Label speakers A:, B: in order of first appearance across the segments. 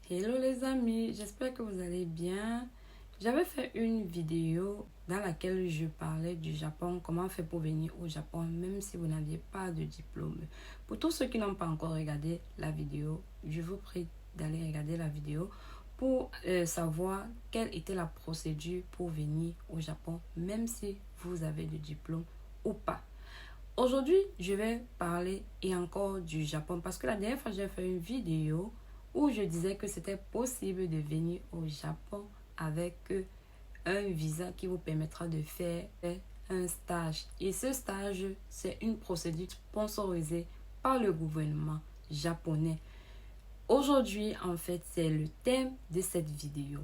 A: Hello les amis, j'espère que vous allez bien. J'avais fait une vidéo dans laquelle je parlais du Japon, comment faire pour venir au Japon même si vous n'aviez pas de diplôme. Pour tous ceux qui n'ont pas encore regardé la vidéo, je vous prie d'aller regarder la vidéo pour savoir quelle était la procédure pour venir au Japon même si vous avez le diplôme ou pas. Aujourd'hui, je vais parler et encore du Japon parce que la dernière fois, j'ai fait une vidéo où je disais que c'était possible de venir au Japon avec un visa qui vous permettra de faire un stage. Et ce stage, c'est une procédure sponsorisée par le gouvernement japonais. Aujourd'hui, en fait, c'est le thème de cette vidéo.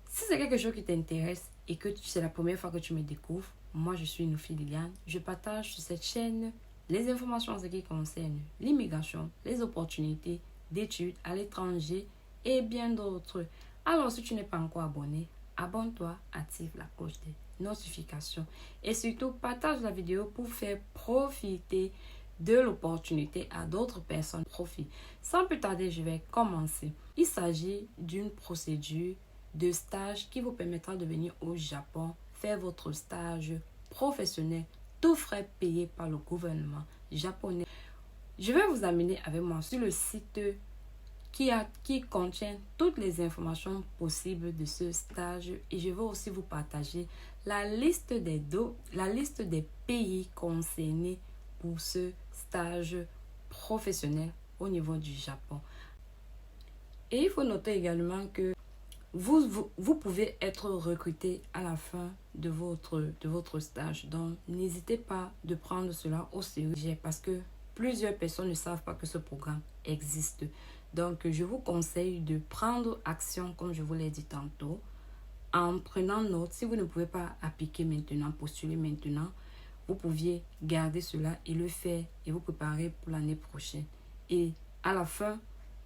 A: Si c'est quelque chose qui t'intéresse et que c'est la première fois que tu me découvres, moi je suis Noufi Liliane. Je partage sur cette chaîne les informations en ce qui concerne l'immigration, les opportunités d'études à l'étranger et bien d'autres. Alors si tu n'es pas encore abonné, abonne-toi, active la cloche des notifications et surtout partage la vidéo pour faire profiter de l'opportunité à d'autres personnes. Profit. Sans plus tarder, je vais commencer. Il s'agit d'une procédure de stage qui vous permettra de venir au Japon faire votre stage professionnel, tout frais payés par le gouvernement japonais. Je vais vous amener avec moi sur le site qui contient toutes les informations possibles de ce stage et je vais aussi vous partager la liste des pays concernés pour ce stage professionnel au niveau du Japon. Et il faut noter également que vous pouvez être recruté à la fin de votre stage. Donc, n'hésitez pas de prendre cela au sérieux parce que plusieurs personnes ne savent pas que ce programme existe. Donc, je vous conseille de prendre action, comme je vous l'ai dit tantôt, en prenant note. Si vous ne pouvez pas appliquer maintenant, postuler maintenant, vous pouviez garder cela et le faire et vous préparer pour l'année prochaine. Et à la fin,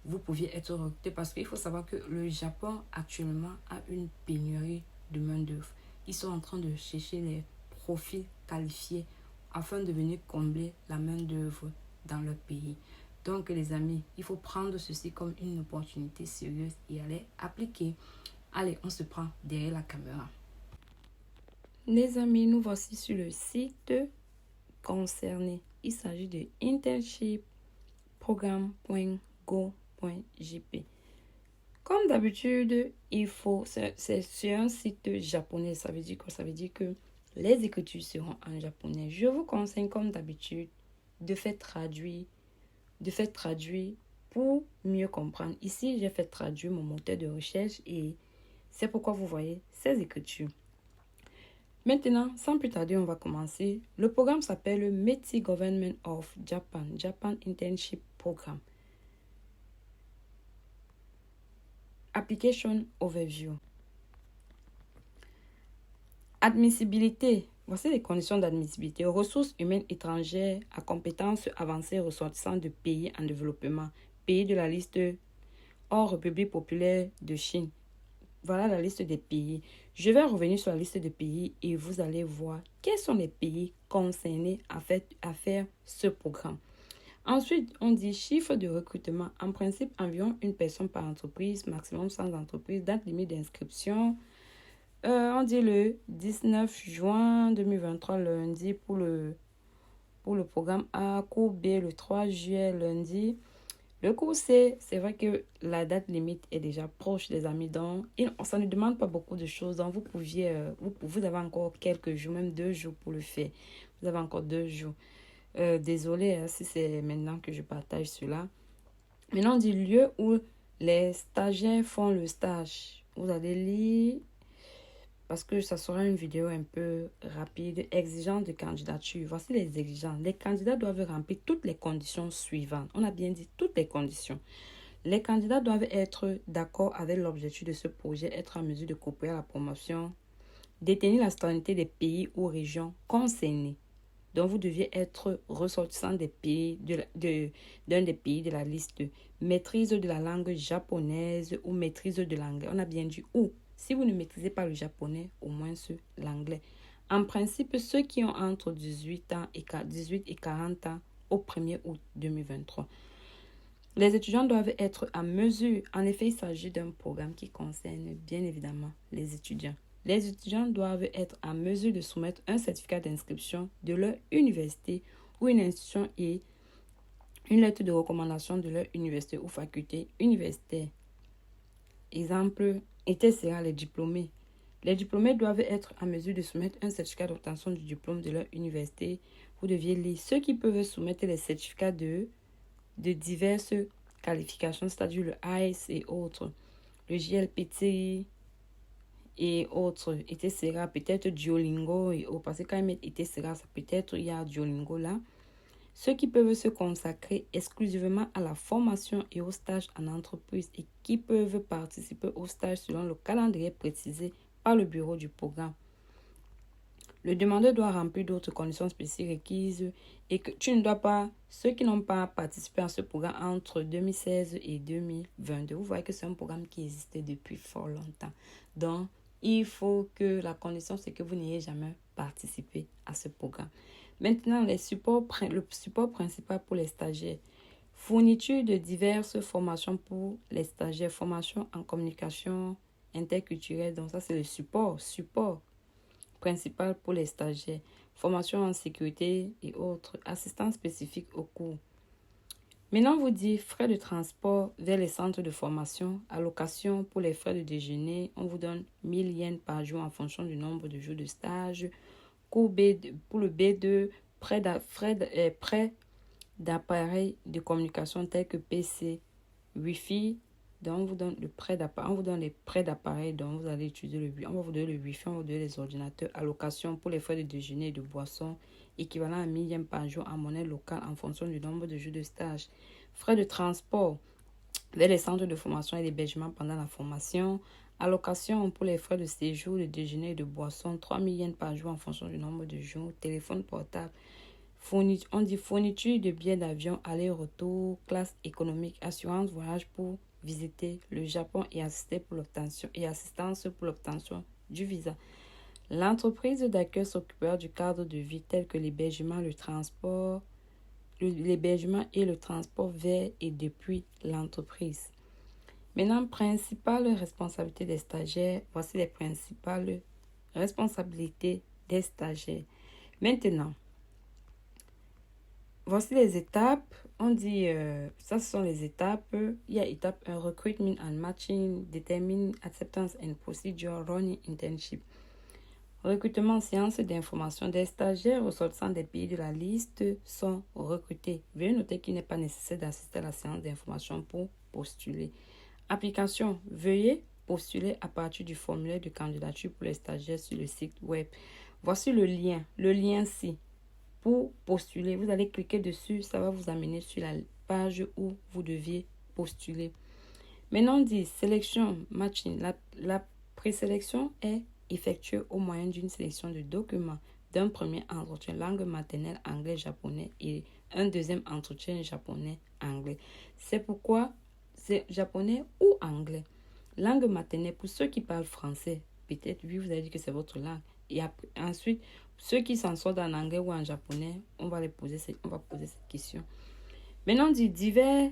A: vous pouviez être recruté parce qu'il faut savoir que le Japon actuellement a une pénurie de main-d'œuvre. Ils sont en train de chercher les profils qualifiés afin de venir combler la main-d'œuvre dans leur pays. Donc, les amis, il faut prendre ceci comme une opportunité sérieuse et aller appliquer. Allez, on se prend derrière la caméra. Les amis, nous voici sur le site concerné. Il s'agit de internshipprogram.go.jp. Comme d'habitude, c'est sur un site japonais. Ça veut dire quoi? Ça veut dire que les écritures seront en japonais. Je vous conseille, comme d'habitude, de faire traduire pour mieux comprendre. Ici, j'ai fait traduire mon moteur de recherche et c'est pourquoi vous voyez ces écritures. Maintenant, sans plus tarder, on va commencer. Le programme s'appelle METI Government of Japan, Japan Internship Program. Application Overview. Admissibilité. Voici les conditions d'admissibilité. Ressources humaines étrangères à compétences avancées ressortissant de pays en développement. Pays de la liste hors République populaire de Chine. Voilà la liste des pays. Je vais revenir sur la liste des pays et vous allez voir quels sont les pays concernés à faire ce programme. Ensuite, on dit chiffre de recrutement. En principe, environ une personne par entreprise, maximum 100 entreprises, date limite d'inscription. On dit le 19 juin 2023, lundi, pour le programme A. Cours B, le 3 juillet, lundi. Le cours C, c'est vrai que la date limite est déjà proche, les amis. Donc, ça ne demande pas beaucoup de choses. Donc, vous avez encore quelques jours, même 2 jours pour le faire. Vous avez encore 2 jours. Désolée si c'est maintenant que je partage cela. Maintenant, on dit lieu où les stagiaires font le stage. Vous allez lire parce que ça sera une vidéo un peu rapide. Exigence de candidature. Voici les exigences. Les candidats doivent remplir toutes les conditions suivantes. On a bien dit toutes les conditions. Les candidats doivent être d'accord avec l'objectif de ce projet, être en mesure de coopérer à la promotion, détenir la citoyenneté des pays ou régions concernés. Donc, vous deviez être ressortissant des pays d'un des pays de la liste. Maîtrise de la langue japonaise ou maîtrise de l'anglais. On a bien dit ou. Si vous ne maîtrisez pas le japonais, au moins l'anglais. En principe, ceux qui ont entre 18 et 40 ans au 1er août 2023. Les étudiants doivent être à mesure. En effet, il s'agit d'un programme qui concerne bien évidemment les étudiants. Les étudiants doivent être à mesure de soumettre un certificat d'inscription de leur université ou une institution et une lettre de recommandation de leur université ou faculté universitaire. Exemple, etc. Les diplômés. Les diplômés doivent être à mesure de soumettre un certificat d'obtention du diplôme de leur université. Vous deviez lire ceux qui peuvent soumettre les certificats de diverses qualifications, c'est-à-dire le ICE et autres, le JLPT et autres, etc. Peut-être Duolingo et autres, parce que quand ils mettent etc., ça peut-être il y a Duolingo là. Ceux qui peuvent se consacrer exclusivement à la formation et au stage en entreprise et qui peuvent participer au stage selon le calendrier précisé par le bureau du programme. Le demandeur doit remplir d'autres conditions spécifiques requises et que tu ne dois pas, ceux qui n'ont pas participé à ce programme entre 2016 et 2022, vous voyez que c'est un programme qui existait depuis fort longtemps. Donc, il faut que la condition, c'est que vous n'ayez jamais participé à ce programme. Maintenant, le support principal pour les stagiaires. Fourniture de diverses formations pour les stagiaires. Formation en communication interculturelle. Donc, ça, c'est le support principal pour les stagiaires. Formation en sécurité et autres. Assistance spécifique au cours. Maintenant, on vous dit frais de transport vers les centres de formation, allocation pour les frais de déjeuner. On vous donne 1000 yens par jour en fonction du nombre de jours de stage. Cours B2, pour le B2, prêt d'appareils de communication tels que PC, Wi-Fi. Donc, on vous donne le prêt d'appareil, on vous donne les prêts d'appareils dont vous allez utiliser le Wi-Fi. On va vous donner le Wi-Fi, on va vous donner les ordinateurs, allocation pour les frais de déjeuner et de boisson, équivalent à 1000 yens par jour en monnaie locale en fonction du nombre de jours de stage. Frais de transport vers les centres de formation et d'hébergement pendant la formation. Allocation pour les frais de séjour, de déjeuner et de boisson, 3000 yens par jour en fonction du nombre de jours. Téléphone portable. On dit fourniture de billets d'avion, aller-retour, classe économique, assurance voyage pour visiter le Japon et assistance pour l'obtention du visa. L'entreprise d'accueil s'occupera du cadre de vie tel que l'hébergement, l'hébergement et le transport vers et depuis l'entreprise. Maintenant, principales responsabilités des stagiaires. Voici les principales responsabilités des stagiaires. Maintenant, voici les étapes. On dit, ça ce sont les étapes. Il y a étape 1, recruitment and matching, determine acceptance and procedure, running internship. Recrutement, séance d'information. Des stagiaires ressortissant des pays de la liste sont recrutés. Veuillez noter qu'il n'est pas nécessaire d'assister à la séance d'information pour postuler. Application. Veuillez postuler à partir du formulaire de candidature pour les stagiaires sur le site web. Voici le lien. Le lien-ci. Pour postuler, vous allez cliquer dessus. Ça va vous amener sur la page où vous deviez postuler. Maintenant, on dit sélection, matching. La présélection est effectuée au moyen d'une sélection de documents, d'un premier entretien langue maternelle anglais-japonais et un deuxième entretien japonais-anglais. C'est pourquoi c'est japonais ou anglais. Langue maternelle pour ceux qui parlent français. Peut-être, oui, vous avez dit que c'est votre langue. Et après, ensuite, ceux qui s'en sortent en anglais ou en japonais, on va poser cette question. Maintenant, on dit divers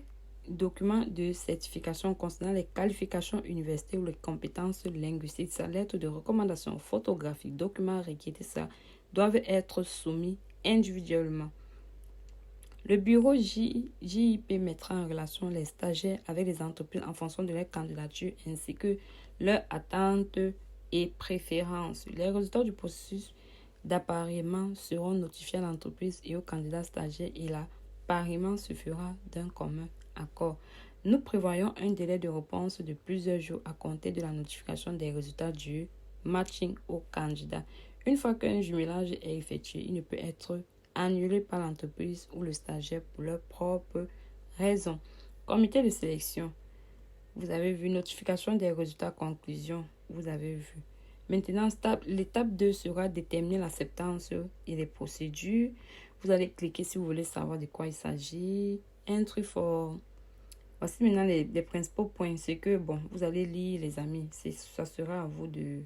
A: documents de certification concernant les qualifications universitaires ou les compétences linguistiques. Sa lettre de recommandation photographique, documents requis, ça doivent être soumis individuellement. Le bureau JIP mettra en relation les stagiaires avec les entreprises en fonction de leur candidature ainsi que leurs attentes et préférences. Les résultats du processus d'appariement seront notifiés à l'entreprise et aux candidats stagiaires et l'appariement se fera d'un commun accord. Nous prévoyons un délai de réponse de plusieurs jours à compter de la notification des résultats du matching au candidat. Une fois qu'un jumelage est effectué, il ne peut être annulé par l'entreprise ou le stagiaire pour leurs propres raisons. Comité de sélection. Vous avez vu notification des résultats conclusion. Vous avez vu. Maintenant, l'étape 2 sera déterminer l'acceptance et les procédures. Vous allez cliquer si vous voulez savoir de quoi il s'agit. Entry for. Voici maintenant les principaux points. C'est que, bon, vous allez lire, les amis. Ça sera à vous de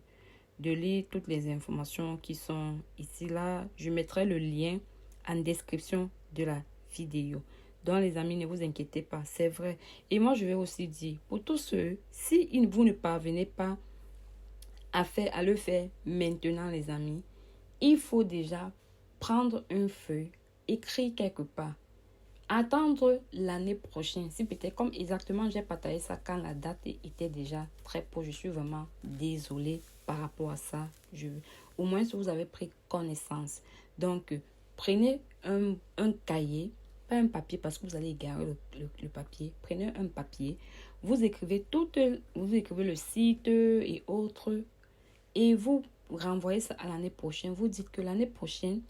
A: lire toutes les informations qui sont ici, là. Je mettrai le lien en description de la vidéo. Donc, les amis, ne vous inquiétez pas, c'est vrai. Et moi, je vais aussi dire, pour tous ceux, si vous ne parvenez pas à le faire maintenant, les amis, il faut déjà prendre un feuille, écrire quelque part. Attendre l'année prochaine. Si peut-être comme exactement j'ai partagé ça quand la date était déjà très proche. Je suis vraiment désolée par rapport à ça. Au moins si vous avez pris connaissance. Donc, prenez un cahier, pas un papier parce que vous allez égarer le papier. Prenez un papier. Vous écrivez le site et autres. Et vous renvoyez ça à l'année prochaine. Vous dites que l'année prochaine,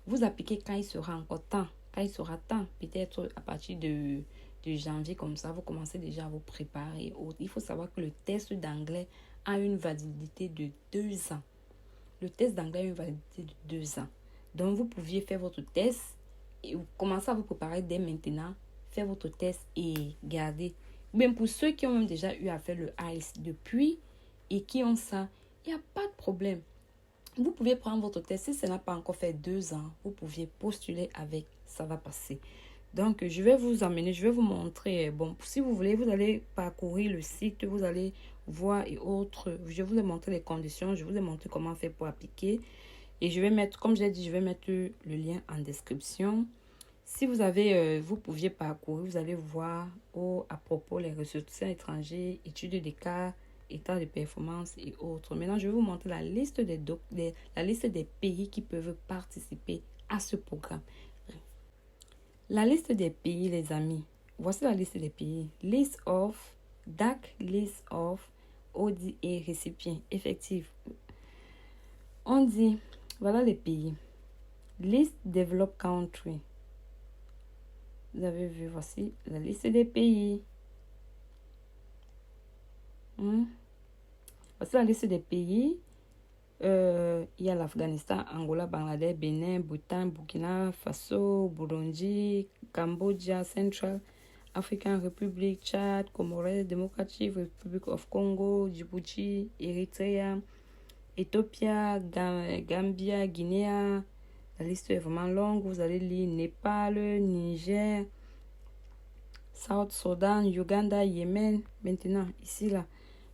A: vous appliquez quand il sera encore temps. Quand il sera temps, peut-être à partir de janvier, comme ça, vous commencez déjà à vous préparer. Il faut savoir que le test d'anglais a une validité de 2 ans. Le test d'anglais a une validité de 2 ans. Donc, vous pouviez faire votre test et vous commencez à vous préparer dès maintenant. Faire votre test et garder. Même pour ceux qui ont même déjà eu à faire le IELTS depuis et qui ont ça, il n'y a pas de problème. Vous pouvez prendre votre test. Si ça n'a pas encore fait 2 ans, vous pouviez postuler avec. Ça va passer. Donc, je vais vous montrer. Bon, si vous voulez, vous allez parcourir le site. Vous allez voir et autres. Je vous ai montré les conditions. Je vous ai montré comment faire pour appliquer. Et je vais mettre, comme j'ai dit, je vais mettre le lien en description. Si vous avez, vous pouviez parcourir, vous allez voir à propos les ressortissants étrangers, études des cas, état de performance et autres. Maintenant, je vais vous montrer la liste des pays qui peuvent participer à ce programme. La liste des pays, les amis. Voici la liste des pays. List of, DAC, list of, ODA récipients effectifs. On dit, voilà les pays. List developed country. Vous avez vu, voici la liste des pays. Voici la liste des pays. Il y a l'Afghanistan, Angola, Bangladesh, Bénin, Bhoutan, Burkina Faso, Burundi, Cambodge, Central African Republic, Tchad, Comores, Democratic Republic of Congo, Djibouti, Eritrea, Ethiopia, Gambia, Guinée. La liste est vraiment longue. Vous allez lire Népal, Niger, South Sudan, Uganda, Yémen. Maintenant, ici, là,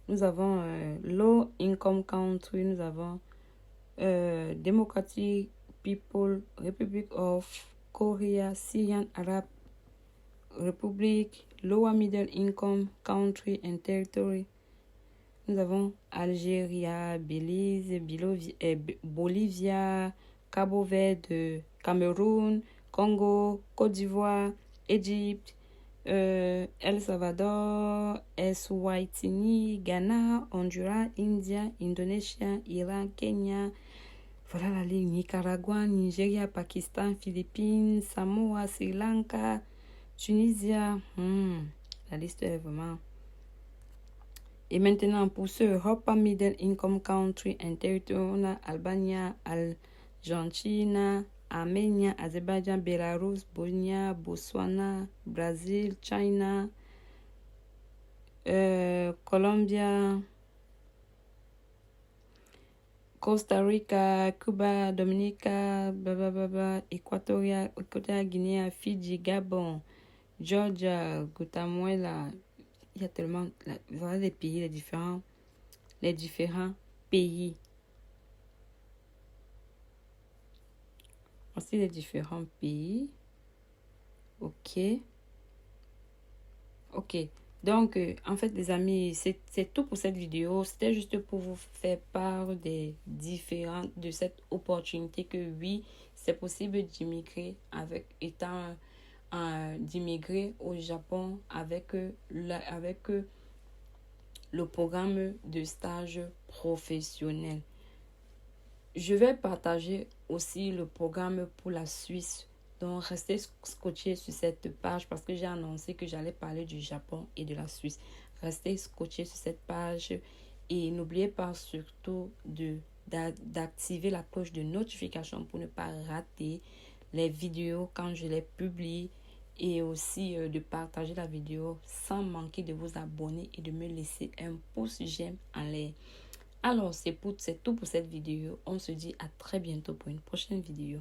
A: nous avons Low Income Country, nous avons Democratic People, Republic of Korea, Syrian Arab Republic, Lower Middle Income Country and Territory. Nous avons Algérie, Belize, Bolivia, Cabo Verde, Cameroun, Congo, Côte d'Ivoire, Égypte, El Salvador, Eswatini, Ghana, Honduras, India, Indonésie, Iran, Kenya. Voilà la ligne. Nicaragua, Nigeria, Pakistan, Philippines, Samoa, Sri Lanka, Tunisia. La liste est vraiment... Et maintenant, pour ceux Upper Middle Income Country and Territory, on a Albanie, Argentine, Arménie, Azerbaïdjan, Belarus, Bosnie, Botswana, Brésil, China, Colombia, Costa Rica, Cuba, Dominica, Équatorial Guinée, Fidji, Gabon, Georgia, Guatemala. Il y a tellement... Voilà les pays, les différents pays. Voici les différents pays. Ok. Donc, en fait, les amis, c'est tout pour cette vidéo. C'était juste pour vous faire part de cette opportunité que oui, c'est possible d'immigrer d'immigrer au Japon avec le programme de stage professionnel. Je vais partager aussi le programme pour la Suisse. Donc, restez scotchés sur cette page parce que j'ai annoncé que j'allais parler du Japon et de la Suisse. Restez scotchés sur cette page et n'oubliez pas surtout d'activer la cloche de notification pour ne pas rater les vidéos quand je les publie et aussi de partager la vidéo sans manquer de vous abonner et de me laisser un pouce j'aime en l'air. Alors, c'est tout pour cette vidéo. On se dit à très bientôt pour une prochaine vidéo.